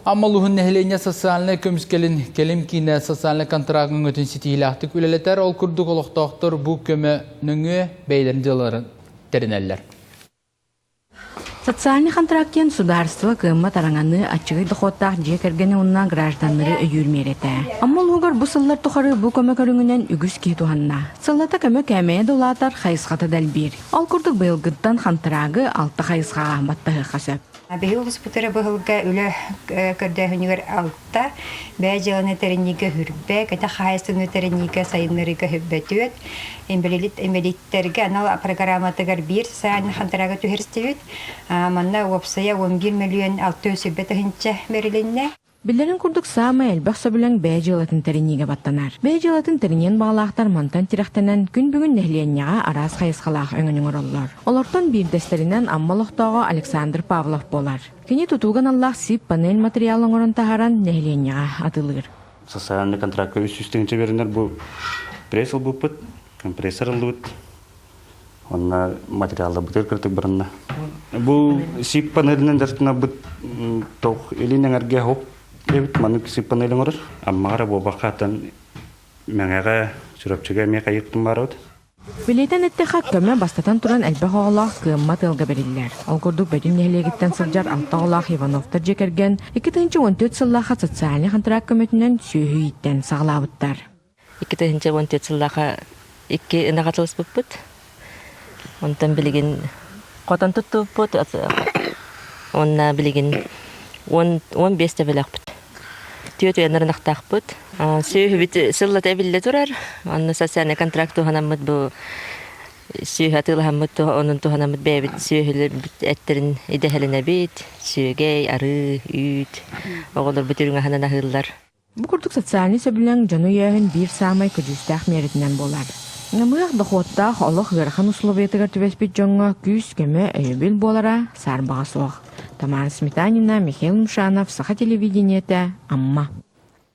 Аммалуһун нәһилене социальный көмскелин келим кине социальный контрагын өтін сетилахты күлелетер ол күрдік олықтақтыр бұ көмі нүңі бәйлерін деларын терінелер. Социальный контрактен сударство кымма тараңаны ачыгы доходтақ жекергені онна гражданлары өйірмерете. Аммалуғар бұ сыллар тұқары бұ көмі көріңінен үгіз кей туғанна. Сыллата көмі кәмее долатар қайысқаты дәлбір. Ал күрдік бұйылғыттан контрагы алты қайысқаға баттығы қасып. Бейлус путера быһылга үле көрдөһүнүгөр алта бәҗәне терниге хүрбә ката хайсыны терниге сайыннырыга хөббәтүт эмбелиттерге анал программатыгар бир саан хантарага түһерстүт манна опсая 11 миллион 600 бетәһинчә бериленне. Биллерин курдук самы элбақса білен бәйжелатын тәрінеге баттанар. Бәйжелатын тәрінен бағалақтар мантан тирақтанан күн бүгін нәхленяға араз қайысқалақ өңінің ораллар. Олардан бір дәстерінен аммалықтағы Александр Павлов болар. Кені тұтуған Аллах сип панель материалын орын тағаран нәхленяға атылыр. Социальный контракт үстігінші берінер бұл прессел бұппыт, компрессор ұлдыт. Онна материалды бұтыр кіртік бірінна. Бұл сип панелінен дәртіна бұт тоқ елінен әрге хоп. Дебит манук сипанелин орус, аммара бобақатан мәңәгә сүрәпчегә мә кайыктым барыд. Билетен иттихак көмө бастатан туран әлбәх оғалақ кымма тылға берилләр. Ал күрдік бәдім нәхлегіттен сылжар алта оғалақ Ивановтар жекерген 2014 сыллаға социальный контракт көмөтінен сүйі иттен сағылауыттар. 2014 сыллаға 2 ынағатылыс бұппыт. Онтан білеген қотан тұтты бұппыт. Онна білеген 15 тәбіләқ бұт. Түйеті әнірін ақтақ бұт. Сүйі біт сыллат әбілі тұрар. Оны социальный контракт тұғанамыд бұл сүйі атылығамыд оның тұғанамыд бәбіт сүйі әттерін идәхәліне бейт. Сүйігей, ары, үйт. Оғылыр бүтіріңі ханана ғылдар. Бұл күрдік социальный сөбілің жону яғын бір самай көжістәқ меретінен болар. Нымыақ дұқуаттақ олық ғырхан ұслы түбеспет жоңға күз көмі өйбіл болара сарбаға соқ. Тамара Сметанина, Михаил Мушанов, Саха телевидениеті, Амма.